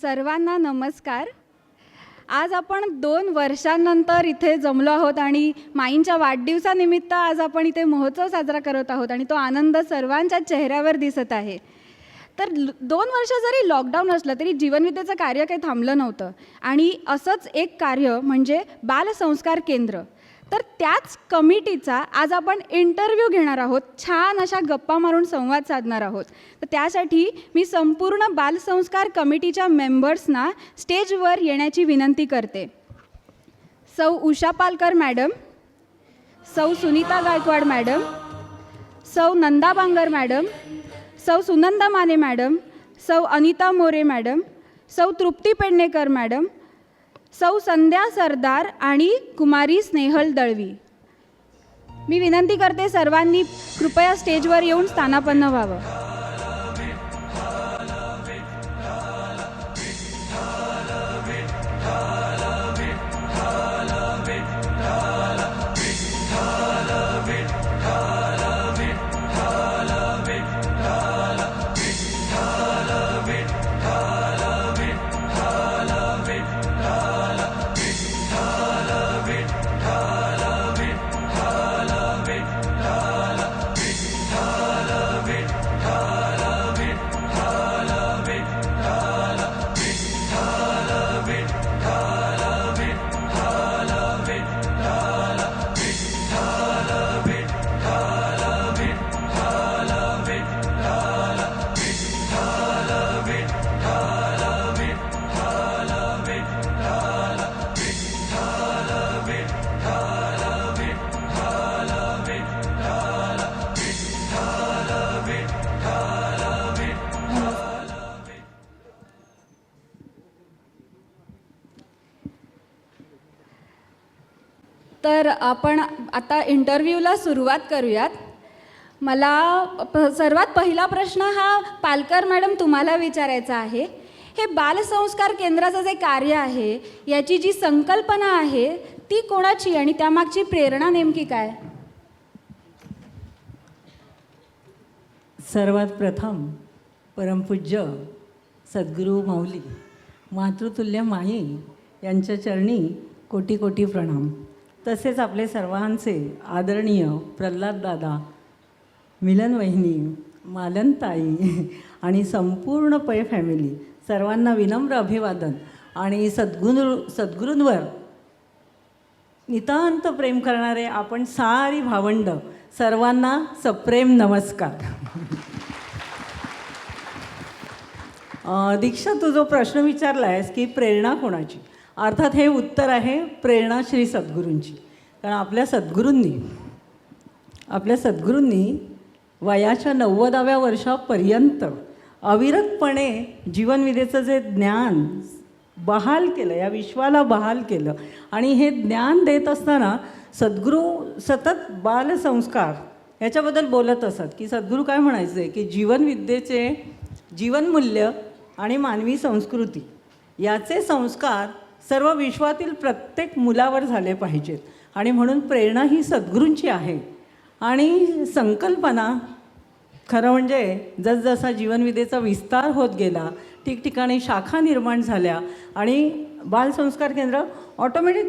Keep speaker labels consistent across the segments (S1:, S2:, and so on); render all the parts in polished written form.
S1: सर्वांना नमस्कार. आज आपण 2 वर्षांनंतर इथे जमलो आहोत आणि माईंच्या वाढदिवसानिमित्त आज आपण इथे महोत्सव साजरा करत आहोत आणि तो आनंद सर्वांच्या चेहऱ्यावर दिसत आहे. तर 2 वर्ष जरी लॉकडाऊन असलं तरी जीवनविद्येचं कार्य काही थांबलं नव्हतं आणि असंच एक कार्य म्हणजे बालसंस्कार केंद्र. तर त्याच कमिटीचा आज आपण इंटरव्ह्यू घेणार आहोत, छान अशा गप्पा मारून संवाद साधणार आहोत. तर त्यासाठी मी संपूर्ण बालसंस्कार कमिटीच्या मेंबर्सना स्टेजवर येण्याची विनंती करते. सौ उषा पालकर मॅडम, सौ सुनीता गायकवाड मॅडम, सौ नंदा बांगर मॅडम, सौ सुनंदा माने मॅडम, सौ अनिता मोरे मॅडम, सौ तृप्ती पेडणेकर मॅडम, सौ संध्या सरदार आणि कुमारी स्नेहल दळवी. मी विनंती करते सर्वांनी कृपया स्टेजवर येऊन स्थानापन्न व्हावं. तर आपण आता इंटरव्ह्यूला सुरुवात करूयात. मला सर्वात पहिला प्रश्न हा पालकर मॅडम तुम्हाला विचारायचा आहे. हे बालसंस्कार केंद्राचं जे कार्य आहे, याची जी संकल्पना आहे ती कोणाची आणि त्यामागची प्रेरणा नेमकी काय?
S2: सर्वात प्रथम परमपूज्य सद्गुरू माऊली मातृतुल्य माई यांच्या चरणी कोटी कोटी प्रणाम. तसेच आपले सर्वांचे आदरणीय प्रल्हाददादा, मिलन वहिनी, मालनताई आणि संपूर्ण पै फॅमिली सर्वांना विनम्र अभिवादन आणि सद्गुरूंवर नितांत प्रेम करणारे आपण सारी भावंड सर्वांना सप्रेम नमस्कार. दीक्षा, तू जो प्रश्न विचारला आहेस की प्रेरणा कोणाची, अर्थात हे उत्तर आहे प्रेरणा श्री सद्गुरूंची. कारण आपल्या सद्गुरूंनी वयाच्या 90व्या वर्षापर्यंत अविरतपणे जीवनविधेचं जे ज्ञान बहाल केलं, या विश्वाला बहाल केलं. आणि हे ज्ञान देत असताना सद्गुरू सतत बालसंस्कार याच्याबद्दल बोलत असत की सद्गुरू काय म्हणायचे की जीवनविद्येचे जीवनमूल्य आणि मानवी संस्कृती याचे संस्कार सर्व विश्वातील प्रत्येक मुलावर झाले पाहिजेत. आणि म्हणून प्रेरणा ही सद्गुरूंची आहे. आणि संकल्पना खरं म्हणजे जसजसा जीवनविद्येचा विस्तार होत गेला, ठिकठिकाणी शाखा निर्माण झाल्या आणि बालसंस्कार केंद्र ऑटोमॅटिक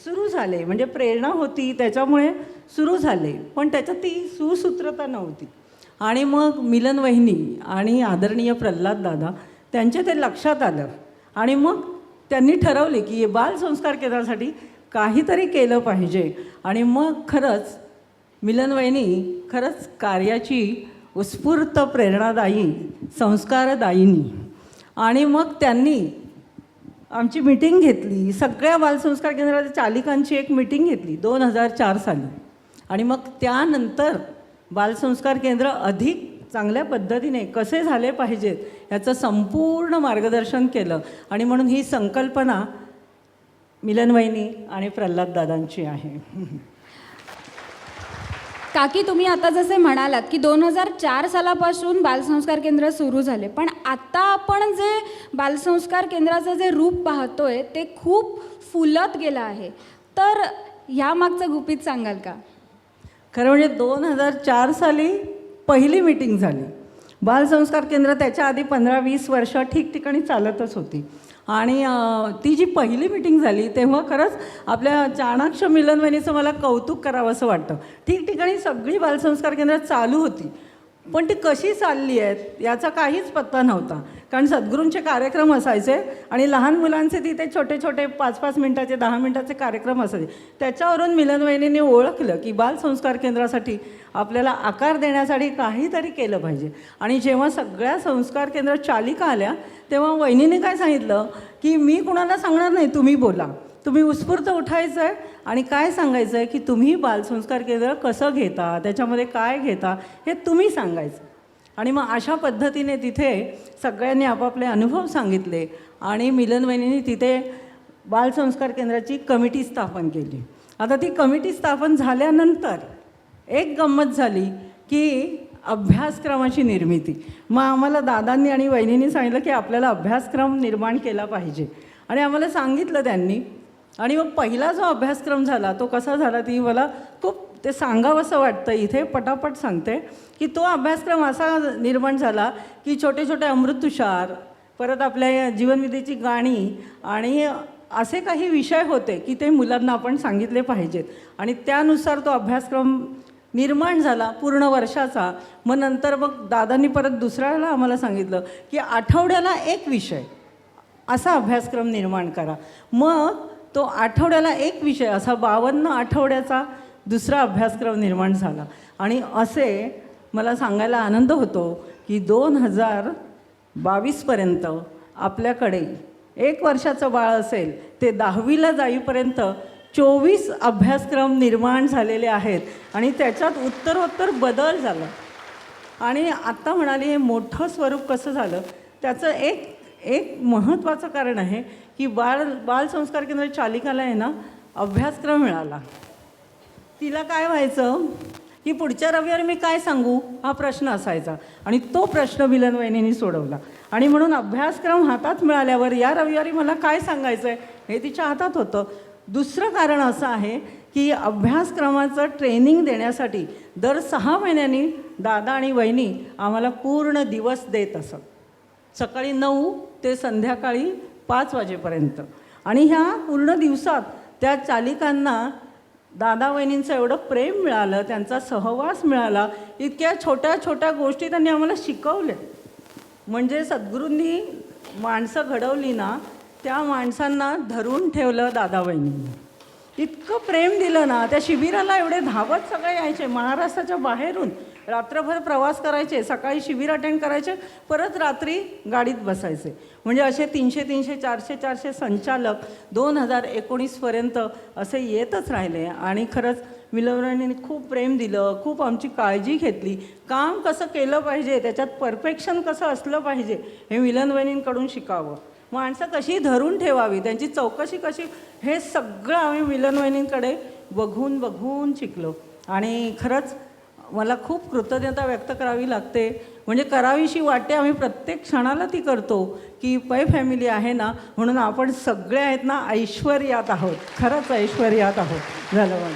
S2: सुरू झाले. म्हणजे प्रेरणा होती त्याच्यामुळे सुरू झाले, पण त्याच्यात ती सुसूत्रता नव्हती. आणि मग मिलन वहिनी आणि आदरणीय प्रल्हाददादा त्यांच्या ते लक्षात आलं आणि मग त्यांनी ठरवले की बालसंस्कार केंद्रासाठी काहीतरी केलं पाहिजे. आणि मग खरंच मिलन वहिनी खरंच कार्याची उत्स्फूर्त प्रेरणादायी संस्कारदायिनी. आणि मग त्यांनी आमची मीटिंग घेतली, सगळ्या बालसंस्कार केंद्राच्या चालिकांची एक मीटिंग घेतली 2004 साली. आणि मग त्यानंतर बालसंस्कार केंद्र अधिक चांगल्या पद्धतीने कसे झाले पाहिजेत याचं संपूर्ण मार्गदर्शन केलं. आणि म्हणून ही संकल्पना मिलनवहिनी आणि प्रल्हाददादांची आहे.
S1: काकी, तुम्ही आता जसे म्हणालात की 2004 सालापासून बालसंस्कार केंद्र सुरू झाले, पण आता आपण जे बालसंस्कार केंद्राचं जे रूप पाहतोय ते खूप फुलत गेलं आहे. तर ह्यामागचं गुपित सांगाल का?
S2: खरं म्हणजे 2004 साली पहिली मीटिंग झाली. बालसंस्कार केंद्र त्याच्या आधी 15-20 वर्ष ठिकठिकाणी चालतच होती. आणि ती जी पहिली मिटिंग झाली तेव्हा खरंच आपल्या चाणाक्ष मिलनवहिनीचं मला कौतुक करावं असं वाटतं. ठिकठिकाणी सगळी बालसंस्कार केंद्र चालू होती, पण ती कशी चालली आहेत याचा काहीच पत्ता नव्हता. कारण सद्गुरूंचे कार्यक्रम असायचे आणि लहान मुलांचे तिथे छोटे छोटे 5-5 मिनटाचे 10 मिनटाचे कार्यक्रम असायचे. त्याच्यावरून मिलनवहिनीने ओळखलं की बालसंस्कार केंद्रासाठी आपल्याला आकार देण्यासाठी काहीतरी केलं पाहिजे. आणि जेव्हा सगळ्या संस्कार केंद्र चालिका आल्या तेव्हा वहिनीने काय सांगितलं की मी कुणाला सांगणार नाही, तुम्ही बोला, तुम्ही उत्स्फूर्त उठायचं आहे आणि काय सांगायचं आहे की तुम्ही बालसंस्कार केंद्र कसं घेता, त्याच्यामध्ये काय घेता हे तुम्ही सांगायचं. आणि मग अशा पद्धतीने तिथे सगळ्यांनी आपापले अनुभव सांगितले आणि मिलनवहिनींनी तिथे बालसंस्कार केंद्राची कमिटी स्थापन केली. आता ती कमिटी स्थापन झाल्यानंतर एक गंमत झाली की अभ्यासक्रमाची निर्मिती. मग आम्हाला दादांनी आणि वहिनींनी सांगितलं की आपल्याला अभ्यासक्रम निर्माण केला पाहिजे आणि आम्हाला सांगितलं त्यांनी. आणि मग पहिला जो अभ्यासक्रम झाला तो कसा झाला ती मला खूप ते सांगावंसं वाटतं. इथे पटापट सांगते की तो अभ्यासक्रम असा निर्माण झाला की छोटे छोटे अमृततुषार, परत आपल्या जीवनविधीची गाणी आणि असे काही विषय होते की ते मुलांना आपण सांगितले पाहिजेत. आणि त्यानुसार तो अभ्यासक्रम निर्माण झाला पूर्ण वर्षाचा. मग नंतर मग दादांनी परत दुसऱ्याला आम्हाला सांगितलं की आठवड्याला एक विषय असा अभ्यासक्रम निर्माण करा. मग तो आठवड्याला एक विषय असा 52 आठवड्याचा दुसरा अभ्यासक्रम निर्माण झाला. आणि असे मला सांगायला आनंद होतो की 2022पर्यंत आपल्याकडे 1 वर्षाचं बाळ असेल ते 10वीला जाईपर्यंत 24 अभ्यासक्रम निर्माण झालेले आहेत. आणि त्याच्यात उत्तरोत्तर बदल झाला. आणि आत्ता म्हणाली हे मोठं स्वरूप कसं झालं त्याचं एक महत्त्वाचं कारण आहे की बालसंस्कार केंद्र चालिकाला आहे ना अभ्यासक्रम मिळाला. तिला काय व्हायचं की पुढच्या रविवारी मी काय सांगू हा प्रश्न असायचा आणि तो प्रश्न मिलनवहिनींनी सोडवला. आणि म्हणून अभ्यासक्रम हातात मिळाल्यावर या रविवारी मला काय सांगायचं आहे हे तिच्या हातात होतं. दुसरं कारण असं आहे की अभ्यासक्रमाचं ट्रेनिंग देण्यासाठी दर 6 महिन्यांनी दादा आणि वहिनी आम्हाला पूर्ण दिवस देत असत, सकाळी 9 ते संध्याकाळी 5 वाजेपर्यंत. आणि ह्या पूर्ण दिवसात त्या चालिकांना दादा वहिनींचं एवढं प्रेम मिळालं, त्यांचा सहवास मिळाला, इतक्या छोट्या छोट्या गोष्टी त्यांनी आम्हाला शिकवल्या. म्हणजे सद्गुरूंनी माणसं घडवली ना त्या माणसांना धरून ठेवलं दादा वहिनींनी. इतकं प्रेम दिलं ना. त्या शिबिराला एवढे धावत सगळे यायचे महाराष्ट्राच्या बाहेरून, रात्रभर प्रवास करायचे, सकाळी शिबिर अटेंड करायचे, परत रात्री गाडीत बसायचे. म्हणजे असे 300 400 संचालक 2019पर्यंत असे येतच राहिले. आणि खरंच मिलनवहिनींनी खूप प्रेम दिलं, खूप आमची काळजी घेतली. काम कसं केलं पाहिजे, त्याच्यात परफेक्शन कसं असलं पाहिजे हे मिलनवहिनींकडून शिकावं. माणसं कशी धरून ठेवावी, त्यांची चौकशी कशी, हे सगळं आम्ही मिलनवहिनींकडे बघून बघून शिकलो. आणि खरंच मला खूप कृतज्ञता व्यक्त करावी लागते, म्हणजे करावीशी वाटते. आम्ही प्रत्येक क्षणाला ती करतो की पै फॅमिली आहे ना म्हणून आपण सगळे आहेत ना ऐश्वर्यात आहोत, खरंच ऐश्वर्यात आहोत. झालं माझं.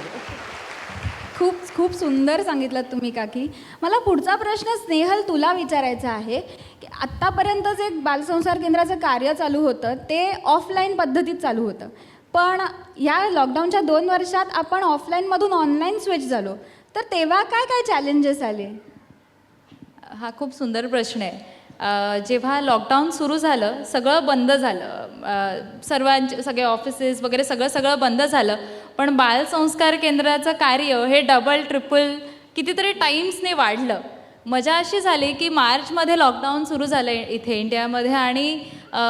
S1: खूप खूप सुंदर सांगितलं तुम्ही काकी. मला पुढचा प्रश्न स्नेहल तुला विचारायचा आहे की आत्तापर्यंत जे बालसंस्कार केंद्राचं कार्य चालू होतं ते ऑफलाईन पद्धतीत चालू होतं, पण या लॉकडाऊनच्या 2 वर्षात आपण ऑफलाईनमधून ऑनलाईन स्विच झालो, तर तेव्हा काय काय चॅलेंजेस आले?
S3: हा खूप सुंदर प्रश्न आहे. जेव्हा लॉकडाऊन सुरू झालं सगळं बंद झालं, सगळे ऑफिसेस वगैरे सगळं बंद झालं, पण बालसंस्कार केंद्राचं कार्य हे डबल ट्रिपल कितीतरी टाईम्सने वाढलं. मजा अशी झाली की मार्चमध्ये लॉकडाऊन सुरू झालं इथे इंडियामध्ये आणि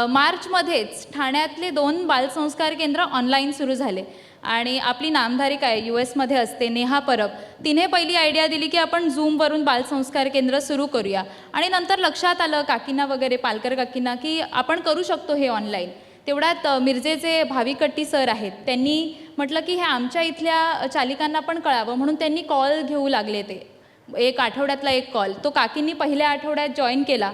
S3: मार्चमध्येच ठाण्यातले 2 बालसंस्कार केंद्र ऑनलाईन सुरू झाले. आणि आपली नामधारी काय US असते नेहा परब, तिने पहिली आयडिया दिली की आपण झूमवरून बालसंस्कार केंद्र सुरू करूया. आणि नंतर लक्षात आलं काकींना वगैरे पालकर काकींना की आपण करू शकतो हे ऑनलाईन. तेवढ्यात मिरजेचे भाविकट्टी सर आहेत, त्यांनी म्हटलं की हे आमच्या इथल्या चालिकांना पण कळावं म्हणून त्यांनी कॉल घेऊ लागले. ते 1 आठवड्यातला 1 कॉल तो काकींनी पहिल्या आठवड्यात जॉईन केला.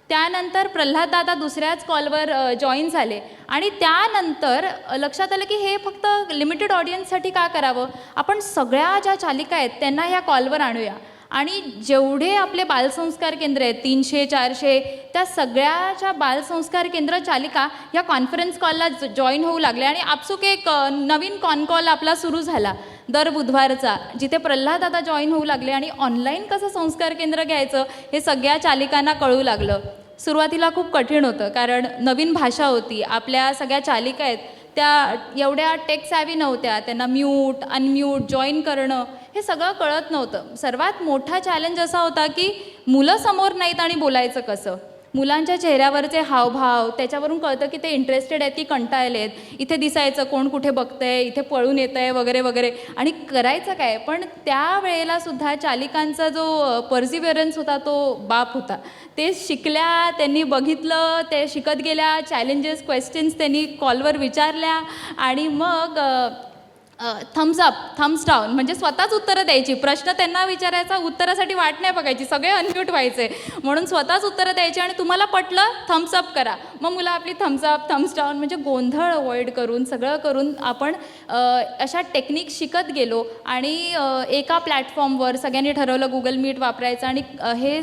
S3: त्यानंतर प्रल्हाद दादा दुसऱ्याच कॉलवर जॉईन झाले आणि त्यानंतर लक्षात आलं की हे फक्त लिमिटेड ऑडियन्ससाठी का करावं, आपण सगळ्या ज्या चालिका आहेत त्यांना या कॉलवर आणूया. आणि जेवढे आपले बालसंस्कार केंद्र आहेत 300-400 त्या सगळ्याच्या बालसंस्कार केंद्र चालिका या कॉन्फरन्स कॉलला जॉईन होऊ लागले आणि आपसुक एक नवीन कॉल आपला सुरू झाला दर बुधवारचा, जिथे प्रल्हाद आता जॉईन होऊ लागले आणि ऑनलाईन कसं संस्कार केंद्र घ्यायचं हे सगळ्या चालिकांना कळू लागलं. सुरुवातीला खूप कठीण होतं, कारण नवीन भाषा होती. आपल्या सगळ्या चालिका आहेत त्या एवढ्या टेक सॅव्ही नव्हत्या. त्यांना म्यूट अनम्यूट जॉईन करणं हे सगळं कळत नव्हतं. सर्वात मोठा चॅलेंज असा होता की मुलं समोर नाहीत आणि बोलायचं कसं. मुलांच्या चेहऱ्यावरचे हावभाव त्याच्यावरून कळतं की ते इंटरेस्टेड आहेत की कंटाळलेत. इथे दिसायचं कोण कुठे बघतंय, इथे पळून येतं आहे वगैरे वगैरे, आणि करायचं काय. पण त्या सुद्धा चालिकांचा जो पर्सिव्हरन्स होता तो बाप होता. ते शिकल्या, त्यांनी बघितलं, ते शिकत गेल्या, चॅलेंजेस क्वेश्चन्स त्यांनी कॉलवर विचारल्या आणि मग थम्स अप थम्स डाऊन म्हणजे स्वतःच उत्तरं द्यायची. प्रश्न त्यांना विचारायचा, उत्तरासाठी वाट नाही बघायची, सगळे अनम्यूट व्हायचे म्हणून स्वतःच उत्तरं द्यायची आणि तुम्हाला पटलं थम्स अप करा. मग मुलं आपली थम्स अप थम्स डाऊन म्हणजे गोंधळ अवॉइड करून सगळं करून आपण अशा टेक्निक शिकत गेलो आणि एका प्लॅटफॉर्मवर सगळ्यांनी ठरवलं गुगल मीट वापरायचं आणि हे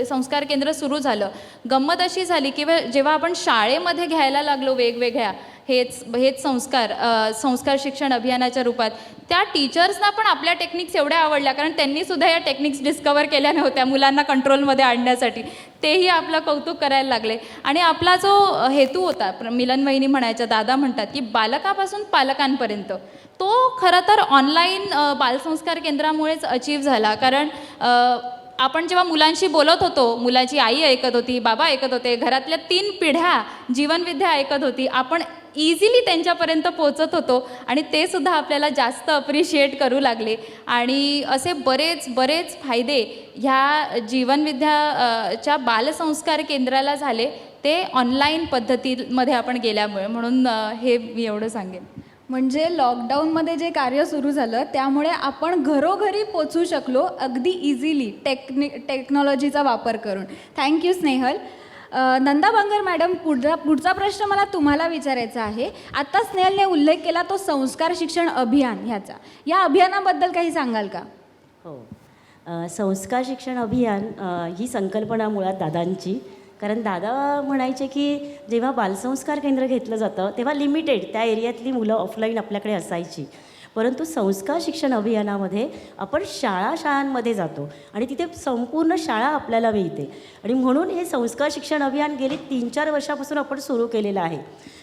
S3: संस्कार केंद्र सुरू झालं. गंमत अशी झाली की जेव्हा आपण शाळेमध्ये घ्यायला लागलो वेगवेगळ्या हेच संस्कार शिक्षण अभियानाच्या रूपात, त्या टीचर्सना पण आपल्या टेक्निक्स एवढ्या आवडल्या, कारण त्यांनीसुद्धा या टेक्निक्स डिस्कवर केल्या नव्हत्या मुलांना कंट्रोलमध्ये आणण्यासाठी. तेही आपलं कौतुक करायला लागले. आणि आपला जो हेतू होता, मिलन वहिनी म्हणायच्या, दादा म्हणतात की बालकापासून पालकांपर्यंत, तो खरं तर ऑनलाईन बालसंस्कार केंद्रामुळेच अचीव झाला. कारण आपण जेव्हा मुलांशी बोलत होतो, मुलाची आई ऐकत होती, बाबा ऐकत होते, घरातल्या 3 पिढ्या जीवनविद्या ऐकत होती, आपण इझिली त्यांच्यापर्यंत पोचत होतो आणि ते सुद्धा आपल्याला जास्त अप्रिशिएट करू लागले. आणि असे बरेच फायदे ह्या जीवनविद्याच्या बालसंस्कार केंद्राला झाले, ते ऑनलाईन पद्धतीमध्ये आपण गेल्यामुळे. म्हणून हे मी एवढं सांगेन.
S1: म्हणजे लॉकडाऊनमध्ये जे कार्य सुरू झालं त्यामुळे आपण घरोघरी पोचू शकलो अगदी इझिली टेक्नॉलॉजीचा वापर करून. थँक्यू स्नेहल. नंदा बांगर मॅडम, पुढचा प्रश्न मला तुम्हाला विचारायचा आहे. आत्ता स्नेहलने उल्लेख केला तो संस्कार शिक्षण अभियान ह्याचा, या अभियानाबद्दल काही सांगाल का?
S4: हो, संस्कार शिक्षण अभियान ही संकल्पना मुळात दादांची. कारण दादा म्हणायचे की जेव्हा बालसंस्कार केंद्र घेतलं जातं तेव्हा लिमिटेड त्या एरियातली मुलं ऑफलाईन आपल्याकडे असायची. परंतु संस्कार शिक्षण अभियानामध्ये आपण शाळांमध्ये जातो आणि तिथे संपूर्ण शाळा आपल्याला मिळते. आणि म्हणून हे संस्कार शिक्षण अभियान गेली 3-4 वर्षापासून आपण सुरू केलेलं आहे.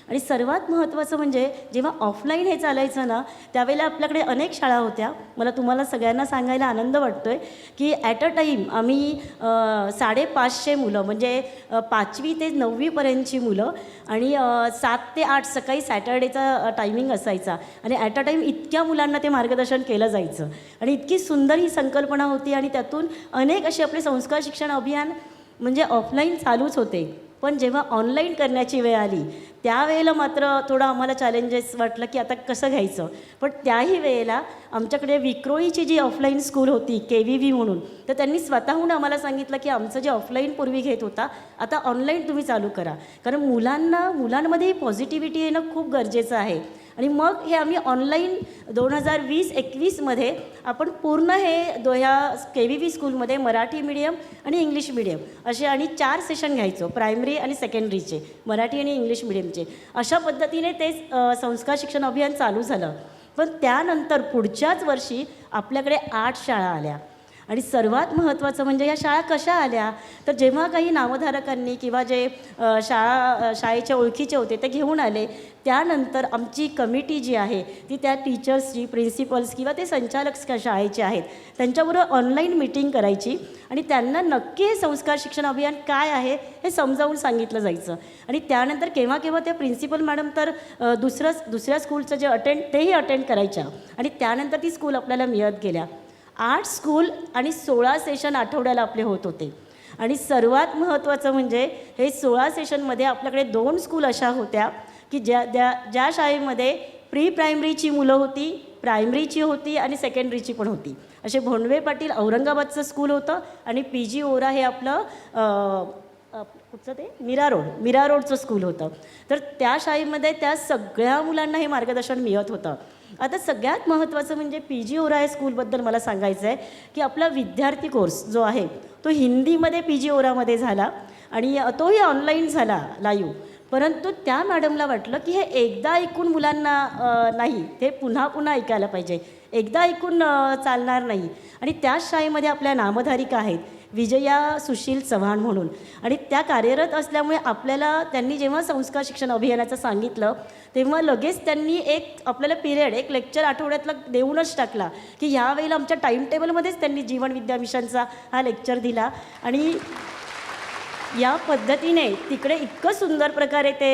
S4: आणि सर्वात महत्त्वाचं म्हणजे जेव्हा ऑफलाईन हे चालायचं ना, त्यावेळेला आपल्याकडे अनेक शाळा होत्या. मला तुम्हाला सगळ्यांना सांगायला आनंद वाटतो आहे की ॲट अ टाईम आम्ही 550 मुलं, म्हणजे 5वी ते 9वीपर्यंतची मुलं, आणि 7 ते 8 सकाळी सॅटर्डेचा टायमिंग असायचा आणि ॲट अ टाईम इतक्या मुलांना ते मार्गदर्शन केलं जायचं. आणि इतकी सुंदर ही संकल्पना होती आणि त्यातून अनेक असे आपले संस्कार शिक्षण अभियान म्हणजे ऑफलाईन चालूच होते. पण जेव्हा ऑनलाईन करण्याची वेळ आली त्यावेळेला मात्र थोडं आम्हाला चॅलेंजेस वाटलं की आता कसं घ्यायचं. पण त्याही वेळेला आमच्याकडे विक्रोळीची जी ऑफलाईन स्कूल होती KVV म्हणून, तर त्यांनी स्वतःहून आम्हाला सांगितलं की आमचं जे ऑफलाईन पूर्वी घेत होता आता ऑनलाईन तुम्ही चालू करा, कारण मुलांमध्ये पॉझिटिव्हिटी येणं खूप गरजेचं आहे. आणि मग हे आम्ही ऑनलाईन 2020-21मध्ये आपण पूर्ण हे ह्या KVV स्कूलमध्ये मराठी मीडियम आणि इंग्लिश मीडियम असे आणि 4 सेशन घ्यायचो, प्रायमरी आणि सेकंडरीचे, मराठी आणि इंग्लिश मीडियमचे. अशा पद्धतीने ते संस्कार शिक्षण अभियान चालू झालं. पण त्यानंतर पुढच्याच वर्षी आपल्याकडे 8 शाळा आल्या. आणि सर्वात महत्त्वाचं म्हणजे या शाळा कशा आल्या, तर जेव्हा काही नामधारकांनी किंवा जे शाळेच्या ओळखीचे होते ते घेऊन आले, त्यानंतर आमची कमिटी जी आहे ती त्या टीचर्सची, प्रिन्सिपल्स किंवा ते संचालक शाळेचे आहेत त्यांच्याबरोबर ऑनलाईन मीटिंग करायची आणि त्यांना नक्की हे संस्कार शिक्षण अभियान काय आहे हे समजावून सांगितलं जायचं. आणि त्यानंतर केव्हा त्या प्रिन्सिपल मॅडम तर दुसऱ्या स्कूलचं जे तेही अटेंड करायच्या आणि त्यानंतर ती स्कूल आपल्याला मिळत गेल्या. 8 स्कूल आणि 16 सेशन आठवड्याला आपले होत होते. आणि सर्वात महत्त्वाचं म्हणजे हे 16 सेशनमध्ये आपल्याकडे 2 स्कूल अशा होत्या की ज्या शाळेमध्ये प्री प्रायमरीची मुलं होती, प्रायमरीची होती आणि सेकंडरीची पण होती. असे भोंडवे पाटील औरंगाबादचं स्कूल होतं आणि PG ओरा हे आपलं कुठचं ते मीरा रोडचं स्कूल होतं. तर त्या शाळेमध्ये त्या सगळ्या मुलांना हे मार्गदर्शन मिळत होतं. आता सगळ्यात महत्त्वाचं म्हणजे पी जी ओराय स्कूलबद्दल मला सांगायचं आहे की आपला विद्यार्थी कोर्स जो आहे तो हिंदीमध्ये पी जी ओरामध्ये झाला आणि तोही ऑनलाईन झाला लाईव्ह. परंतु त्या मॅडमला वाटलं की हे एकदा ऐकून मुलांना नाही, ते पुन्हा पुन्हा ऐकायला पाहिजे, एकदा ऐकून चालणार नाही. आणि त्याच शाळेमध्ये आपल्या नामधारिका आहेत विजया सुशील चव्हाण म्हणून, आणि त्या कार्यरत असल्यामुळे आपल्याला त्यांनी जेव्हा संस्कार शिक्षण अभियानाचं सांगितलं तेव्हा लगेच त्यांनी एक आपल्याला पिरियड, एक लेक्चर आठवड्यातला देऊनच टाकला की ह्यावेळेला आमच्या टाईम टेबलमध्येच त्यांनी जीवन विद्या मिशनचा हा लेक्चर दिला. आणि या पद्धतीने तिकडे इतकं सुंदर प्रकारे ते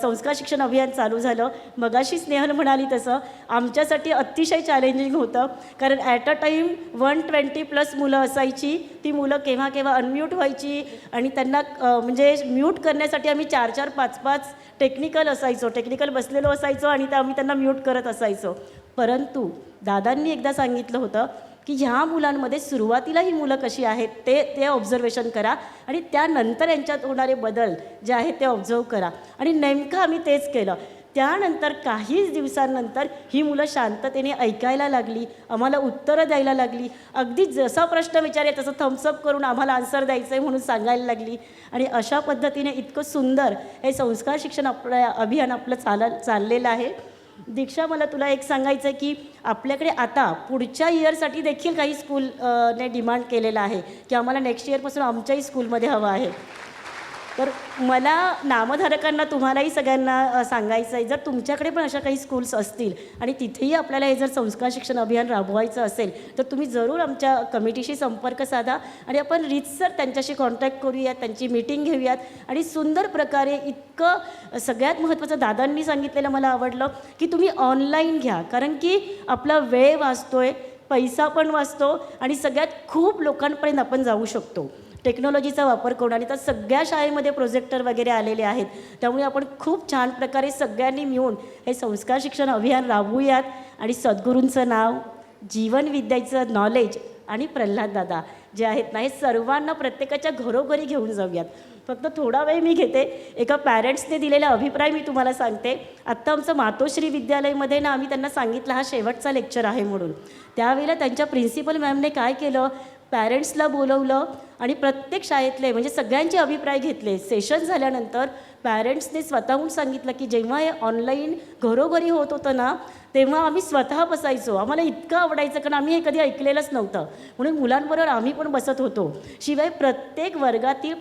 S4: संस्कार शिक्षण अभियान चालू झालं. मगाशी स्नेहल म्हणाली तसं आमच्यासाठी अतिशय चॅलेंजिंग होतं, कारण ॲट अ टाईम 120+ मुलं असायची. ती मुलं केव्हा केव्हा अनम्यूट व्हायची आणि त्यांना म्हणजे म्यूट करण्यासाठी आम्ही 4-4, 5-5 टेक्निकल बसलेलो असायचो आणि आम्ही त्यांना म्यूट करत असायचो. परंतु दादांनी एकदा सांगितलं होतं की ह्या मुलांमध्ये सुरुवातीला ही मुलं कशी आहेत ते ऑब्झर्वेशन करा आणि त्यानंतर यांच्यात होणारे बदल जे आहेत ते ऑब्झर्व करा. आणि नेमकं आम्ही तेच केलं. त्यानंतर काहीच दिवसांनंतर ही मुलं शांततेने ऐकायला लागली, आम्हाला उत्तरं द्यायला लागली, अगदी जसा प्रश्न विचारले तसं थम्सअप करून आम्हाला आन्सर द्यायचं आहे म्हणून सांगायला लागली. आणि अशा पद्धतीने इतकं सुंदर हे संस्कार शिक्षण अभियान आपलं चाललेलं आहे. दीक्षा, मला तुला एक सांगायचं आहे की आपल्याकडे आता पुढच्या इयरसाठी देखील काही स्कूलने डिमांड केलेला आहे की आम्हाला नेक्स्ट इयरपासून आमच्याही स्कूलमध्ये हवं आहे. तर मला नामधारकांना, तुम्हालाही सगळ्यांना सांगायचं आहे, जर तुमच्याकडे पण अशा काही स्कूल्स असतील आणि तिथेही आपल्याला हे जर संस्कार शिक्षण अभियान राबवायचं असेल तर तुम्ही जरूर आमच्या कमिटीशी संपर्क साधा आणि आपण रीतसर त्यांच्याशी कॉन्टॅक्ट करूयात, त्यांची मीटिंग घेऊयात आणि सुंदर प्रकारे इतकं सगळ्यात महत्त्वाचं दादांनी सांगितलेलं मला आवडलं की तुम्ही ऑनलाईन घ्या, कारण की आपला वेळ वाचतोय, पैसा पण वाचतो आणि सगळ्यात खूप लोकांपर्यंत आपण जाऊ शकतो टेक्नॉलॉजीचा वापर करून. आणि तर सगळ्या शाळेमध्ये प्रोजेक्टर वगैरे आलेले आहेत, त्यामुळे आपण खूप छान प्रकारे सगळ्यांनी मिळून हे संस्कार शिक्षण अभियान राबवूयात आणि सद्गुरूंचं नाव, जीवन विद्याचं नॉलेज आणि प्रल्हाद दादा जे आहेत ना, हे सर्वांना प्रत्येकाच्या घरोघरी घेऊन जाऊयात. फक्त थोडा वेळ मी घेते. एका पॅरेंट्सने दिलेला अभिप्राय मी तुम्हाला सांगते. आत्ता आमचं मातोश्री विद्यालयामध्ये ना आम्ही त्यांना सांगितलं हा शेवटचा लेक्चर आहे म्हणून. त्यावेळेला त्यांच्या प्रिन्सिपल मॅमने काय केलं, पॅरेंट्सला बोलवलं आणि प्रत्येक शाळेतले म्हणजे सगळ्यांचे अभिप्राय घेतले. सेशन झाल्यानंतर पॅरेंट्सने स्वतःहून सांगितलं की जेव्हा हे ऑनलाईन घरोघरी होत होतं ना तेव्हा आम्ही स्वतः बसायचो, आम्हाला इतकं आवडायचं कारण आम्ही हे कधी ऐकलेलंच नव्हतं, म्हणून मुलांबरोबर आम्ही पण बसत होतो. शिवाय प्रत्येक वर्गातले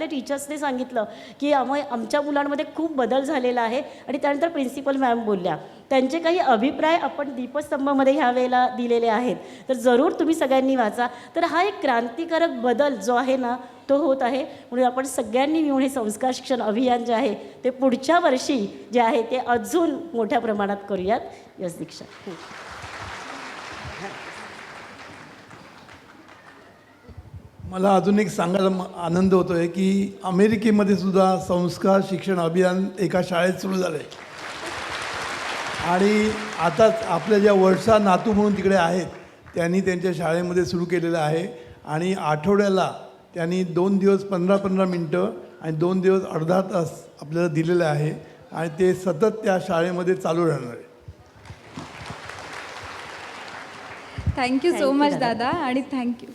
S4: टीचर्सने सांगितलं की आमच्या मुलांमध्ये खूप बदल झालेला आहे. आणि त्यानंतर प्रिन्सिपल मॅम बोलल्या, त्यांचे काही अभिप्राय आपण दीपस्तंभामध्ये ह्या वेळेला दिलेले आहेत, तर जरूर तुम्ही सगळ्यांनी वाचा. तर हा एक क्रांतिकारक बदल जो आहे ना तो होत आहे, म्हणून आपण सगळ्यांनी मिळून हे संस्कार शिक्षण अभियान जे आहे ते पुढच्या वर्षी जे आहे ते अजून मोठ्या प्रमाणात करूयात. यस दीक्षा.
S5: मला अजून एक सांगायला आनंद होतो आहे की अमेरिकेमध्ये सुद्धा संस्कार शिक्षण अभियान एका शाळेत सुरू झालं आहे. आणि आताच आपल्या ज्या वर्षा नातू म्हणून तिकडे आहेत त्यांनी त्यांच्या शाळेमध्ये सुरू केलेलं आहे. आणि आठवड्याला त्यांनी 2 दिवस 15-15 मिनटं आणि 2 दिवस अर्धा तास आपल्याला दिलेलं आहे आणि ते सतत त्या शाळेमध्ये चालू राहणार आहे.
S1: थँक्यू सो मच दादा आणि थँक्यू.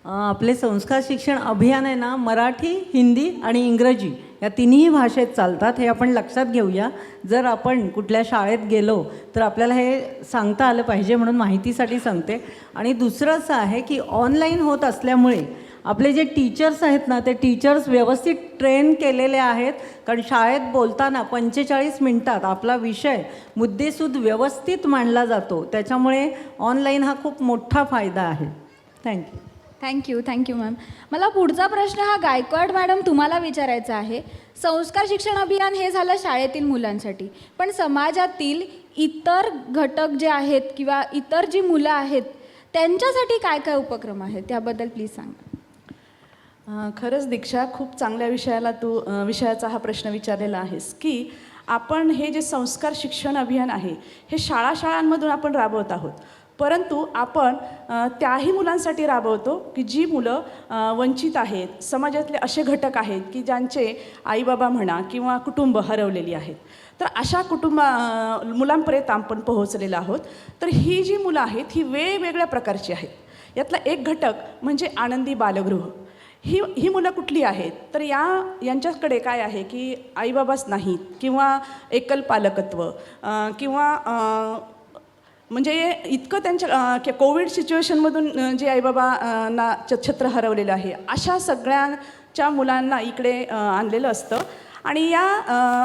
S2: आपले संस्कार शिक्षण अभियान आहे ना मराठी, हिंदी आणि इंग्रजी या तिन्ही भाषेत चालतात, हे आपण लक्षात घेऊया. जर आपण कुठल्या शाळेत गेलो तर आपल्याला हे सांगता आलं पाहिजे म्हणून माहितीसाठी सांगते. आणि दुसरं असं आहे की ऑनलाईन होत असल्यामुळे आपले जे टीचर्स आहेत ना ते टीचर्स व्यवस्थित ट्रेन केलेले आहेत, कारण शाळेत बोलताना 45 मिनटात आपला विषय मुद्देसूद व्यवस्थित मांडला जातो. त्याच्यामुळे ऑनलाईन हा खूप मोठा फायदा आहे.
S1: Thank you ma'am. मला पुढचा प्रश्न हा गायकवाड मॅडम तुम्हाला विचारायचा आहे. संस्कार शिक्षण अभियान हे झालं शाळेतील मुलांसाठी, पण समाजातील इतर घटक जे आहेत किंवा इतर जी मुलं आहेत त्यांच्यासाठी काय काय उपक्रम आहेत त्याबद्दल प्लीज सांगा.
S6: खरंच दीक्षा, खूप चांगल्या विषयाचा हा प्रश्न विचारलेला आहेस की आपण हे जे संस्कार शिक्षण अभियान आहे हे शाळांमधून आपण राबवत आहोत, परंतु आपण त्याही मुलांसाठी राबवतो की जी मुलं वंचित आहेत, समाजातले असे घटक आहेत की ज्यांचे आईबाबा म्हणा किंवा कुटुंब हरवलेली आहेत. तर अशा मुलांपर्यंत आपण पोहोचलेलो आहोत. तर ही जी मुलं आहेत ही वेगवेगळ्या प्रकारची आहेत. यातला एक घटक म्हणजे आनंदी बालगृह. ही मुलं कुठली आहेत तर यांच्याकडे काय आहे की आईबाबाच नाहीत किंवा एकल पालकत्व किंवा म्हणजे इतकं त्यांच्या कोविड सिच्युएशनमधून जे आईबाबा ना छत्र हरवलेलं आहे अशा सगळ्यांच्या मुलांना इकडे आणलेलं असतं. आणि या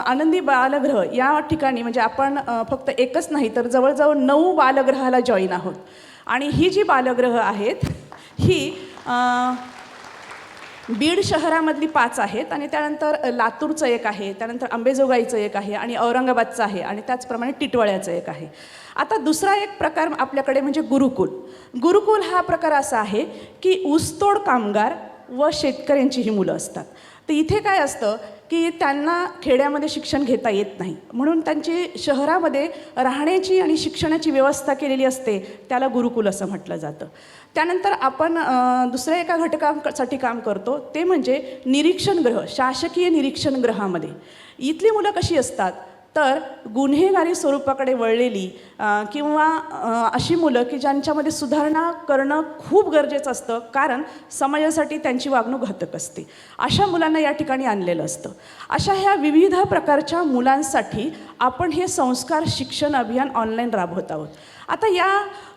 S6: आनंदी बालगृह या ठिकाणी म्हणजे आपण फक्त एकच नाही तर जवळजवळ 9 बालगृहाला जॉईन आहोत. आणि ही जी बालगृह आहेत ही बीड शहरामधली 5 आहेत आणि त्यानंतर लातूरचं एक आहे, त्यानंतर अंबेजोगाईचं एक आहे आणि औरंगाबादचं आहे आणि त्याचप्रमाणे टिटवाळ्याचं एक आहे. आता दुसरा एक प्रकार आपल्याकडे म्हणजे गुरुकुल. गुरुकुल हा प्रकार असा आहे की ऊसतोड कामगार व शेतकऱ्यांची ही मुलं असतात. तर इथे काय असतं की त्यांना खेड्यामध्ये शिक्षण घेता येत नाही म्हणून त्यांची शहरामध्ये राहण्याची आणि शिक्षणाची व्यवस्था केलेली असते, त्याला गुरुकुल असं म्हटलं जातं. त्यानंतर आपण दुसऱ्या एका घटकासाठी काम करतो ते म्हणजे निरीक्षणगृह. शासकीय निरीक्षणगृहामध्ये इथली मुलं कशी असतात तर गुन्हेगारी स्वरूपाकडे वळलेली किंवा अशी मुलं की ज्यांच्यामध्ये सुधारणा करणं खूप गरजेचं असतं कारण समाजासाठी त्यांची वागणूक घातक असते. अशा मुलांना या ठिकाणी आणलेलं असतं. अशा ह्या विविध प्रकारच्या मुलांसाठी आपण हे संस्कार शिक्षण अभियान ऑनलाईन राबवत आहोत. आता या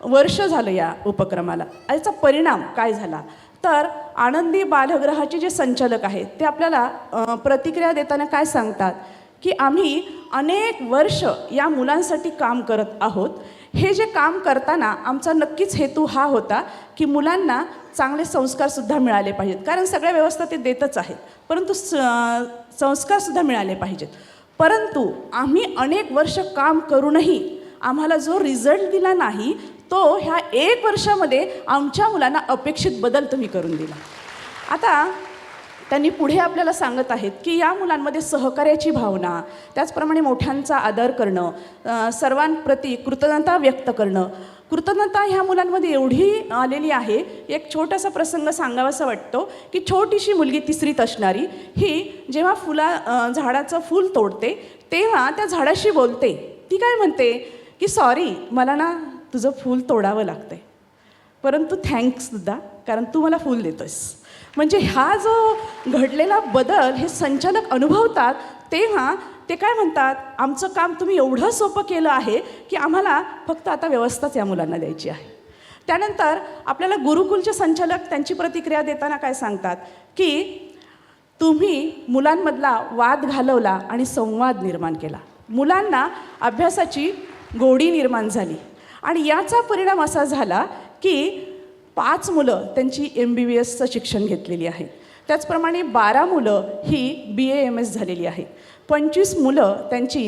S6: वर्ष झालं या उपक्रमाला. याचा परिणाम काय झाला तर आनंदी बालगृहाचे जे संचालक आहेत ते आपल्याला प्रतिक्रिया देताना काय सांगतात की आम्ही अनेक वर्ष या मुलांसाठी काम करत आहोत. हे जे काम करताना आमचा नक्कीच हेतू हा होता की मुलांना चांगले संस्कारसुद्धा मिळाले पाहिजेत कारण सगळ्या व्यवस्था ते देतच आहेत परंतु संस्कारसुद्धा मिळाले पाहिजेत. परंतु आम्ही अनेक वर्ष काम करूनही आम्हाला जो रिझल्ट दिला नाही तो ह्या 1 वर्षामध्ये आमच्या मुलांना अपेक्षित बदल तुम्ही करून दिला. आता त्यांनी पुढे आपल्याला सांगत आहेत की या मुलांमध्ये सहकार्याची भावना, त्याचप्रमाणे मोठ्यांचा आदर करणं, सर्वांप्रती कृतज्ञता व्यक्त करणं. कृतज्ञता ह्या मुलांमध्ये एवढी आलेली आहे. एक छोटासा प्रसंग सांगावासा वाटतो की छोटीशी मुलगी 3रीत असणारी ही जेव्हा झाडाचं फूल तोडते तेव्हा त्या झाडाशी बोलते. ती काय म्हणते की सॉरी मला ना तुझं फूल तोडावं लागतंय परंतु थँक्ससुद्धा कारण तू मला फूल देतोस. म्हणजे हा जो घडलेला बदल हे संचालक अनुभवतात तेव्हा ते काय म्हणतात आमचं काम तुम्ही एवढं सोपं केलं आहे की आम्हाला फक्त आता व्यवस्थाच या मुलांना द्यायची आहे. त्यानंतर आपल्याला गुरुकुलचे संचालक त्यांची प्रतिक्रिया देताना काय सांगतात की तुम्ही मुलांमधला वाद घालवला आणि संवाद निर्माण केला. मुलांना अभ्यासाची गोडी निर्माण झाली आणि याचा परिणाम असा झाला की 5 मुलं त्यांची MBBSचं शिक्षण घेतलेली आहेत. त्याचप्रमाणे 12 मुलं ही BAMS झालेली आहेत. 25 मुलं त्यांची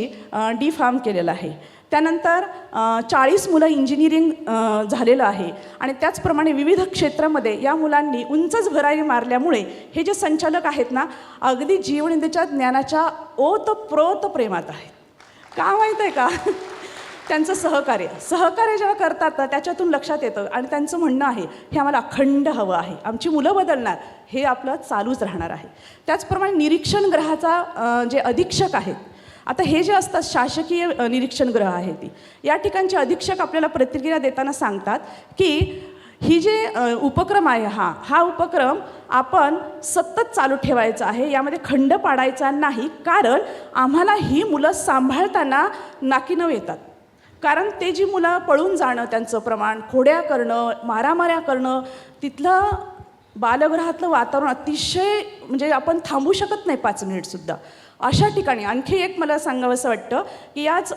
S6: D.Pharm केलेलं आहे. त्यानंतर 40 मुलं इंजिनिअरिंग झालेलं आहे आणि त्याचप्रमाणे विविध क्षेत्रामध्ये या मुलांनी उंचच भरारी मारल्यामुळे हे जे संचालक आहेत ना अगदी जीवनविद्येच्या ज्ञानाच्या ओतप्रोत प्रेमात आहेत. का माहीत आहे का त्यांचं सहकार्य जेव्हा करतात ना त्याच्यातून लक्षात येतं आणि त्यांचं म्हणणं आहे हे आम्हाला अखंड हवं आहे, आमची मुलं बदलणार, हे आपलं चालूच राहणार आहे. त्याचप्रमाणे निरीक्षणगृहाचा जे अधीक्षक आहेत आता हे जे असतात शासकीय निरीक्षणगृह आहे ती या ठिकाणचे अधीक्षक आपल्याला प्रतिक्रिया देताना सांगतात की ही जे उपक्रम आहे हा उपक्रम आपण सतत चालू ठेवायचा आहे, यामध्ये खंड पाडायचा नाही कारण आम्हाला ही मुलं सांभाळताना नाकीनऊ येतात. कारण ते जी मुलं पळून जाणं त्यांचं प्रमाण, खोड्या करणं, मारामाऱ्या करणं, तिथलं बालगृहातलं वातावरण अतिशय म्हणजे आपण थांबू शकत नाही 5 मिनिटसुद्धा. अशा ठिकाणी आणखी एक मला सांगावंसं वाटतं की याच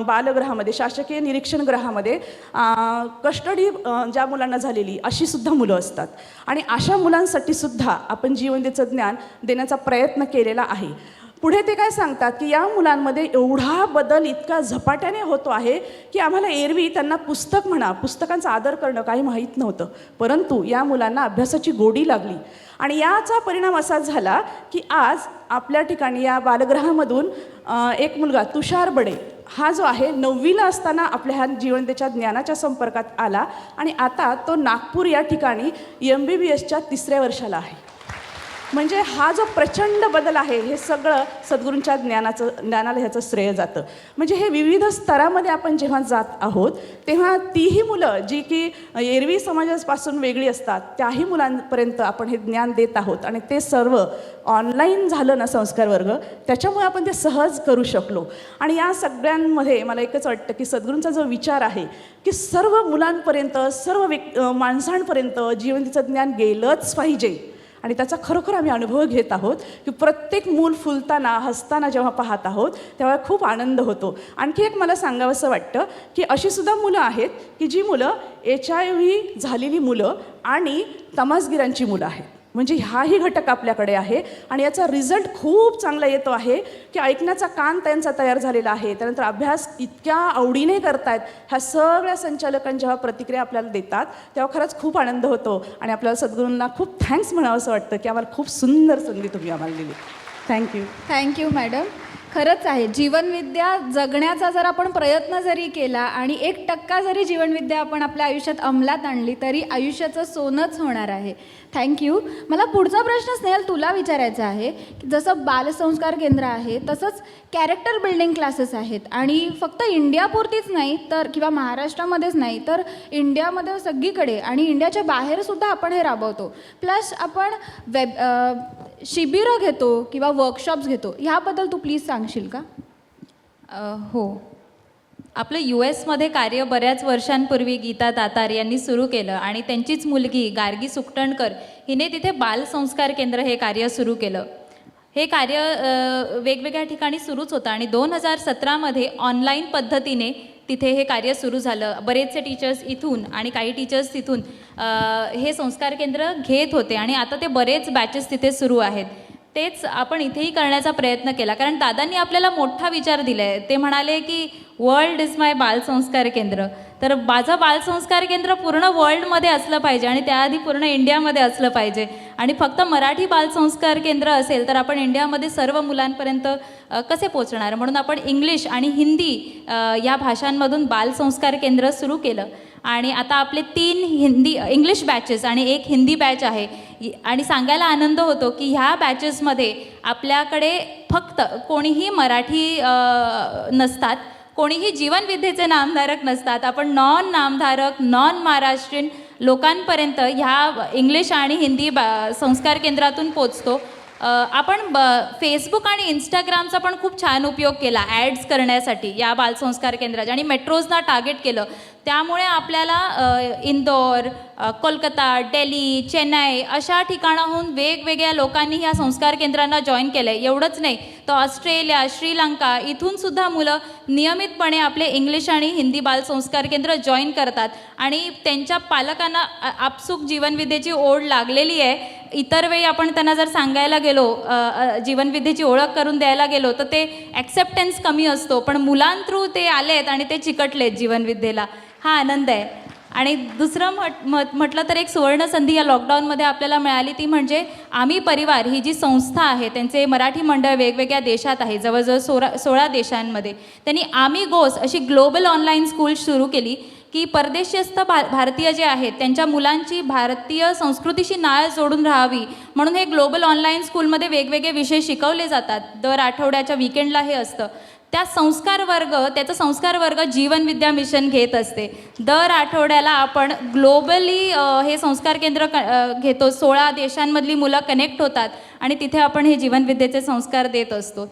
S6: बालगृहामध्ये शासकीय निरीक्षणगृहामध्ये कस्टडी ज्या मुलांना झालेली अशी सुद्धा मुलं असतात आणि अशा मुलांसाठी सुद्धा आपण जीवनविद्येचं ज्ञान देण्याचा प्रयत्न केलेला आहे. पुढे ते काय सांगतात की या मुलांमध्ये एवढा बदल इतका झपाट्याने होतो आहे की आम्हाला एरवी त्यांना पुस्तक म्हणा पुस्तकांचा आदर करणं काही माहीत नव्हतं परंतु या मुलांना अभ्यासाची गोडी लागली आणि याचा परिणाम असा झाला की आज आपल्या ठिकाणी या बालगृहामधून एक मुलगा तुषार बडे हा जो आहे 9वीला असताना आपल्या ह्या जीवनविद्येच्या ज्ञानाच्या संपर्कात आला आणि आता तो नागपूर या ठिकाणी MBBSच्या 3ऱ्या वर्षाला आहे. म्हणजे हा जो प्रचंड बदल आहे हे सगळं सद्गुरूंच्या ज्ञानाला ह्याचं श्रेय जातं. म्हणजे हे विविध स्तरामध्ये आपण जेव्हा जात आहोत तेव्हा तीही मुलं जी की एरवी समाजापासून वेगळी असतात त्याही मुलांपर्यंत आपण हे ज्ञान देत आहोत आणि ते सर्व ऑनलाईन झालं ना संस्कार वर्ग, त्याच्यामुळे आपण ते सहज करू शकलो. आणि या सगळ्यांमध्ये मला एकच वाटतं की सद्गुरूंचा जो विचार आहे की सर्व मुलांपर्यंत सर्व माणसांपर्यंत जीवनविद्येचं ज्ञान गेलंच पाहिजे आणि त्याचा खरोखर आम्ही अनुभव घेत आहोत की प्रत्येक मूल फुलताना हसताना जेव्हा पाहत आहोत तेव्हा खूप आनंद होतो. आणखी एक मला सांगावंसं वाटतं की अशी सुद्धा मुलं आहेत की जी मुलं HIV झालेली मुलं आणि तमासगिरांची मुलं आहेत. म्हणजे हाही घटक आपल्याकडे आहे आणि याचा रिझल्ट खूप चांगला येतो आहे की ऐकण्याचा कान त्यांचा तयार झालेला आहे. त्यानंतर अभ्यास इतक्या आवडीने करतायत. ह्या सगळ्या संचालकांनी जेव्हा प्रतिक्रिया आपल्याला देतात तेव्हा खरंच खूप आनंद होतो आणि आपल्याला सद्गुरूंना खूप थँक्स म्हणावं असं वाटतं की आम्हाला खूप सुंदर संधी तुम्ही आम्हाला दिली.
S2: थँक्यू.
S1: Thank you madam. खरंच आहे, जीवनविद्या जगण्याचा जर आपण प्रयत्न जरी केला आणि 1% जरी जीवनविद्या आपण आपल्या आयुष्यात अंमलात आणली तरी आयुष्याचं सोनंच होणार आहे. थँक्यू. मला पुढचा प्रश्न स्नेहल तुला विचारायचा आहे की जसं बालसंस्कार केंद्र आहे तसंच कॅरेक्टर बिल्डिंग क्लासेस आहेत आणि फक्त इंडियापुरतीच नाही तर किंवा महाराष्ट्रामध्येच नाही तर इंडियामध्ये सगळीकडे आणि इंडियाच्या बाहेरसुद्धा आपण हे राबवतो. प्लस आपण शिबिरं घेतो किंवा वर्कशॉप्स घेतो. ह्याबद्दल तू प्लीज सांगशील का?
S3: हो, आपलं US मध्ये कार्य बऱ्याच वर्षांपूर्वी गीता दातार यांनी सुरू केलं आणि त्यांचीच मुलगी गार्गी सुकटणकर हिने तिथे बालसंस्कार केंद्र हे कार्य सुरू केलं. हे कार्य वेगवेगळ्या ठिकाणी सुरूच होतं आणि 2017मध्ये ऑनलाईन पद्धतीने तिथे हे कार्य सुरू झालं. बरेचसे टीचर्स इथून आणि काही टीचर्स तिथून हे संस्कार केंद्र घेत होते आणि आता ते बरेच बॅचेस तिथे सुरू आहेत. तेच आपण इथेही करण्याचा प्रयत्न केला कारण दादांनी आपल्याला मोठा विचार दिला आहे. ते म्हणाले की वर्ल्ड इज माय बालसंस्कार केंद्र. तर माझं बालसंस्कार केंद्र पूर्ण वर्ल्डमध्ये असलं पाहिजे आणि त्याआधी पूर्ण इंडियामध्ये असलं पाहिजे आणि फक्त मराठी बालसंस्कार केंद्र असेल तर आपण इंडियामध्ये सर्व मुलांपर्यंत कसे पोचणार. म्हणून आपण इंग्लिश आणि हिंदी या भाषांमधून बालसंस्कार केंद्र सुरू केलं आणि आता आपले 3 इंग्लिश बॅचेस आणि 1 हिंदी बॅच आहे. आणि सांगायला आनंद होतो की ह्या बॅचेसमध्ये आपल्याकडे फक्त कोणीही मराठी नसतात, कोणीही जीवनविद्येचे नामधारक नसतात. आपण नॉन नामधारक नॉन महाराष्ट्रीयन लोकांपर्यंत ह्या इंग्लिश आणि हिंदी संस्कार केंद्रातून पोचतो. आपण फेसबुक आणि इंस्टाग्रामचा पण खूप छान उपयोग केला ॲड्स करण्यासाठी या बालसंस्कार केंद्राच्या आणि मेट्रोजना टार्गेट केलं. त्यामुळे आपल्याला इंदोर, कोलकाता, दिल्ली, चेन्नई अशा ठिकाणाहून वेगवेगळ्या लोकांनी ह्या संस्कार केंद्रांना जॉईन केलं आहे. एवढंच नाही तर ऑस्ट्रेलिया, श्रीलंका इथूनसुद्धा मुलं नियमितपणे आपले इंग्लिश आणि हिंदी बालसंस्कार केंद्र जॉईन करतात आणि त्यांच्या पालकांना आपसूक जीवनविद्येची ओढ लागलेली आहे. इतर वेळी आपण त्यांना जर सांगायला गेलो जीवनविद्येची ओळख करून द्यायला गेलो तर ते ॲक्सेप्टन्स कमी असतो, पण मुलांथ्रू ते आलेत आणि ते चिकटलेत जीवनविद्येला. हा आनंद आहे. आणि दुसरं म्हटलं तर एक सुवर्णसंधी या लॉकडाऊनमध्ये आपल्याला मिळाली ती म्हणजे आम्ही परिवार ही जी संस्था आहे त्यांचे मराठी मंडळ वेगवेगळ्या देशात आहे, जवळजवळ 16 देशांमध्ये. त्यांनी आम्ही गोस अशी ग्लोबल ऑनलाईन स्कूल सुरू केली की परदेशस्थ भारतीय जे आहेत त्यांच्या मुलांची भारतीय संस्कृतीशी नाळ जोडून राहावी म्हणून हे ग्लोबल ऑनलाईन स्कूलमध्ये वेगवेगळे विषय शिकवले जातात. दर आठवड्याच्या वीकेंडला हे असतं. त्याचा संस्कार वर्ग जीवनविद्या मिशन घेत असते. दर आठवड्याला आपण ग्लोबली हे संस्कार केंद्र घेतो. 16 देशांमधली मुलं कनेक्ट होतात आणि तिथे आपण हे जीवनविद्येचे संस्कार देत असतो.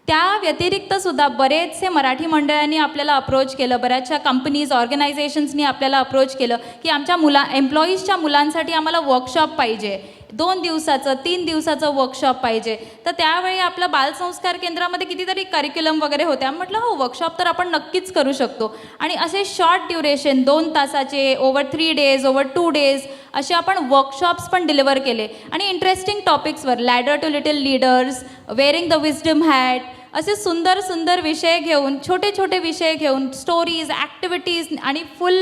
S3: त्या व्यतिरिक्तसुद्धा बरेचसे मराठी मंडळांनी आपल्याला अप्रोच केलं, बऱ्याचशा कंपनीज ऑर्गनायझेशन्सनी आपल्याला अप्रोच केलं की आमच्या एम्प्लॉईजच्या मुलांसाठी आम्हाला वर्कशॉप पाहिजे, 2 दिवसाचं 3 दिवसाचं वर्कशॉप पाहिजे. तर त्यावेळी आपलं बालसंस्कार केंद्रामध्ये कितीतरी करिक्युलम वगैरे होते. म्हटलं हो वर्कशॉप तर आपण नक्कीच करू शकतो. आणि असे शॉर्ट ड्युरेशन 2 तासाचे ओव्हर 3 डेज ओव्हर 2 डेज असे आपण वर्कशॉप्स पण डिलिव्हर केले. आणि इंटरेस्टिंग टॉपिक्सवर ladder to little leaders, wearing the wisdom hat असे सुंदर सुंदर विषय घेऊन, छोटे छोटे विषय घेऊन, स्टोरीज, ॲक्टिव्हिटीज आणि फुल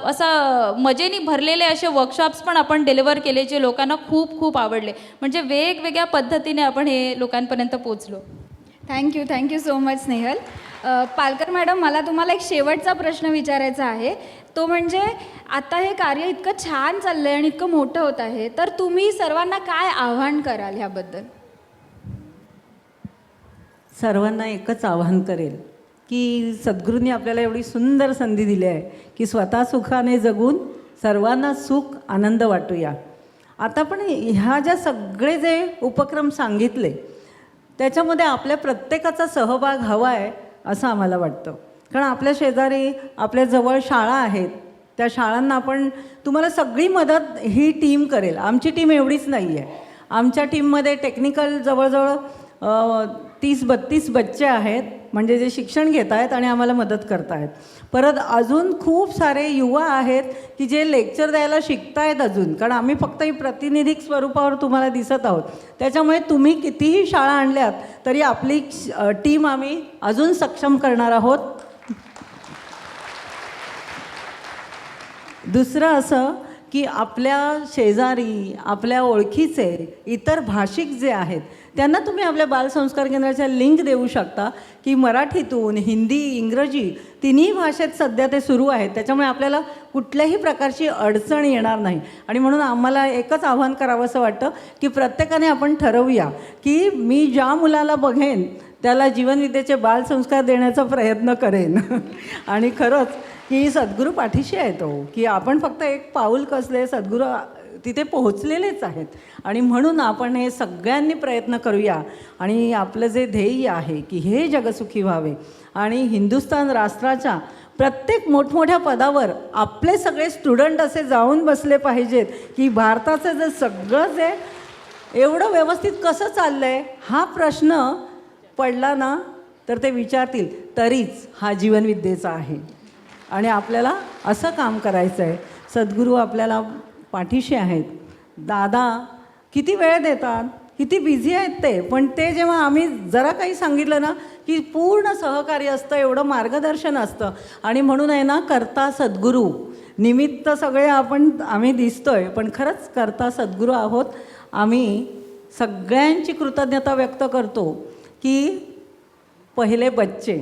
S3: असं मजेने भरलेले असे वर्कशॉप्स पण आपण डिलिव्हर केले जे लोकांना खूप खूप आवडले. म्हणजे वेगवेगळ्या पद्धतीने आपण हे लोकांपर्यंत पोचलो.
S1: Thank you so much Snehal. Palkar madam, मला तुम्हाला एक शेवटचा प्रश्न विचारायचा आहे. तो म्हणजे आता हे कार्य इतकं छान चाललं आहे आणि इतकं मोठं होत आहे, तर तुम्ही सर्वांना काय आव्हान कराल ह्याबद्दल?
S2: सर्वांना एकच आवाहन करेल की सद्गुरूंनी आपल्याला एवढी सुंदर संधी दिली आहे की स्वतः सुखाने जगून सर्वांना सुख आनंद वाटूया. आता पण ह्या ज्या सगळे जे उपक्रम सांगितले त्याच्यामध्ये आपल्या प्रत्येकाचा सहभाग हवा आहे असं आम्हाला वाटतं. कारण आपल्या शेजारी आपल्या जवळ शाळा आहेत, त्या शाळांना आपण तुम्हाला सगळी मदत ही टीम करेल. आमची टीम एवढीच नाही आहे. आमच्या टीममध्ये टेक्निकल जवळजवळ 30-32 बच्चे आहेत, म्हणजे जे शिक्षण घेत आहेत आणि आम्हाला मदत करत आहेत. परत अजून खूप सारे युवा आहेत की जे लेक्चर द्यायला शिकतायत अजून, कारण आम्ही फक्त ही प्रातिनिधिक स्वरूपावर तुम्हाला दिसत आहोत. त्याच्यामुळे तुम्ही कितीही शाळा आणल्यात तरी आपली टीम आम्ही अजून सक्षम करणार आहोत. दुसरं असं की आपल्या शेजारी आपल्या ओळखीचे इतर भाषिक जे आहेत त्यांना तुम्ही आपल्या बालसंस्कार केंद्राच्या लिंक देऊ शकता की मराठीतून हिंदी, इंग्रजी तिन्ही भाषेत सध्या ते सुरू आहेत. त्याच्यामुळे आपल्याला कुठल्याही प्रकारची अडचण येणार नाही. आणि म्हणून आम्हाला एकच आव्हान करावं असं वाटतं की प्रत्येकाने आपण ठरवूया की मी ज्या मुलाला बघेन त्याला जीवनविद्येचे बालसंस्कार देण्याचा प्रयत्न करेन. आणि खरंच की सद्गुरू पाठीशी आहे तो, की आपण फक्त एक पाऊल कसले सद्गुरू तिथे पोहोचलेलेच आहेत. आणि म्हणून आपण हे सगळ्यांनी प्रयत्न करूया. आणि आपलं जे ध्येय आहे की हे जगसुखी व्हावे आणि हिंदुस्थान राष्ट्राच्या प्रत्येक मोठमोठ्या पदावर आपले सगळे स्टुडंट असे जाऊन बसले पाहिजेत की भारताचं जे सगळं जे एवढं व्यवस्थित कसं चाललं आहे हा प्रश्न पडला ना तर ते विचारतील, तरीच हा जीवनविद्येचा आहे. आणि आपल्याला असं काम करायचं आहे. सद्गुरू आपल्याला पाठीशी आहेत. दादा किती वेळ देतात, किती बिझी आहेत ते, पण ते जेव्हा आम्ही जरा काही सांगितलं ना की पूर्ण सहकार्य असतं, एवढं मार्गदर्शन असतं. आणि म्हणून आहे ना, करता सद्गुरू निमित्त सगळे आम्ही दिसतोय, पण खरंच करता सद्गुरू आहोत. आम्ही सगळ्यांची कृतज्ञता व्यक्त करतो की पहिले बच्चे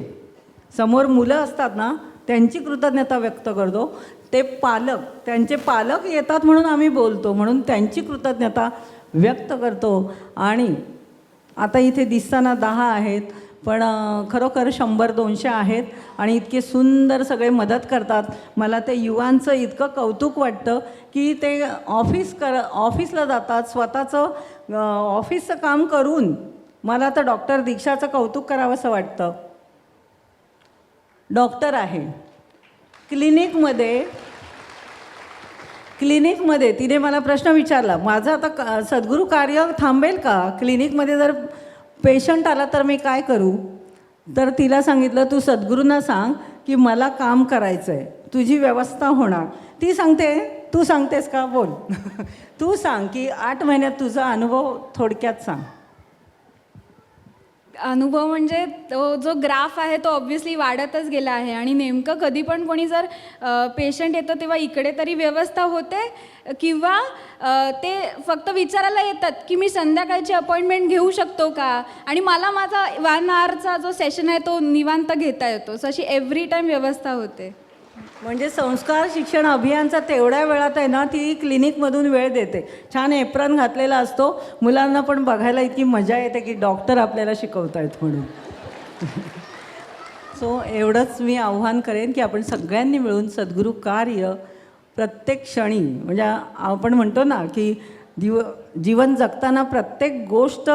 S2: समोर मुलं असतात ना त्यांची कृतज्ञता व्यक्त करतो. ते पालक, त्यांचे पालक येतात म्हणून आम्ही बोलतो, म्हणून त्यांची कृतज्ञता व्यक्त करतो. आणि आता इथे दिसताना 10 आहेत, पण खरोखर 100-200 आहेत आणि इतके सुंदर सगळे मदत करतात. मला ते युवांचं इतकं कौतुक वाटतं की ते ऑफिसला जातात, स्वतःचं ऑफिसचं काम करून. मला तर डॉक्टर दीक्षाचं कौतुक करावं असं वाटतं. डॉक्टर आहे, क्लिनिकमध्ये तिने मला प्रश्न विचारला, माझं आता सद्गुरू कार्य थांबेल का? क्लिनिकमध्ये जर पेशंट आला तर मी काय करू? तर तिला सांगितलं, तू सद्गुरूंना सांग की मला काम करायचं आहे, तुझी व्यवस्था होणार. ती सांगते, तू सांगतेस का? बोल. तू सांग की 8 महिन्यात तुझा अनुभव थोडक्यात सांग.
S1: अनुभव म्हणजे तो जो ग्राफ आहे तो ऑब्व्हियसली वाढतच गेला आहे. आणि नेमकं कधी पण कोणी जर पेशंट येतं तेव्हा इकडे तरी व्यवस्था होते किंवा ते फक्त विचारायला येतात की मी संध्याकाळची अपॉइंटमेंट घेऊ शकतो का, आणि मला माझा 1 आवरचा जो सेशन आहे तो निवांत घेता येतो. सो अशी एव्हरी टाईम व्यवस्था होते.
S2: म्हणजे संस्कार शिक्षण अभियानचा तेवढ्या वेळात आहे ना ती क्लिनिकमधून वेळ देते. छान एप्रन घातलेला असतो, मुलांना पण बघायला इतकी मजा येते की डॉक्टर आपल्याला शिकवत आहेत म्हणून. सो एवढंच मी आव्हान करेन की आपण सगळ्यांनी मिळून सद्गुरू कार्य प्रत्येक क्षणी, म्हणजे आपण म्हणतो ना की जीवन जगताना प्रत्येक गोष्ट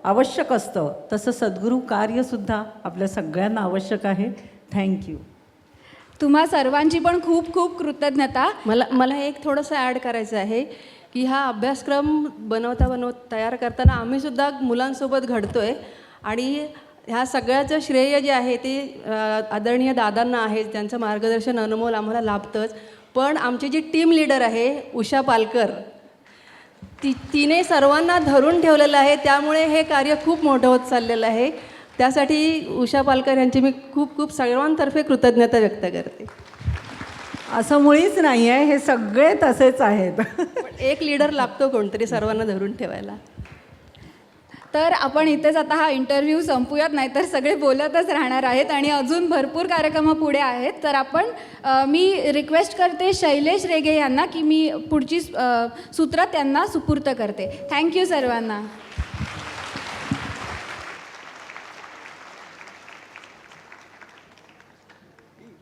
S2: आवश्यक असतं, तसं सद्गुरू कार्यसुद्धा आपल्या सगळ्यांना आवश्यक आहे. थँक्यू.
S1: तुम्हा सर्वांची पण खूप खूप कृतज्ञता.
S7: मला एक थोडंसं ॲड करायचं आहे की हा अभ्यासक्रम तयार करताना आम्हीसुद्धा मुलांसोबत घडतो आहे. आणि ह्या सगळ्याचं श्रेय जे आहे ते आदरणीय दादांना आहे, त्यांचं मार्गदर्शन अनमोल आम्हाला लाभतंच. पण आमची जी टीम लीडर आहे उषा पालकर, तिने सर्वांना धरून ठेवलेलं आहे, त्यामुळे हे कार्य खूप मोठं होत चाललेलं आहे. त्यासाठी उषा पालकर यांची मी खूप खूप सर्वांतर्फे कृतज्ञता व्यक्त करते.
S2: असं मुळीच नाही आहे, हे सगळे तसेच आहेत.
S7: पण एक लीडर लागतो कोणतरी सर्वांना धरून ठेवायला.
S1: तर आपण इथेच आता हा इंटरव्ह्यू संपूयात, नाही तर सगळे बोलतच राहणार आहेत आणि अजून भरपूर कार्यक्रम पुढे आहेत. तर आपण मी रिक्वेस्ट करते शैलेश रेगे यांना की मी पुढची सूत्र त्यांना सुपूर्त करते. थँक्यू सर्वांना.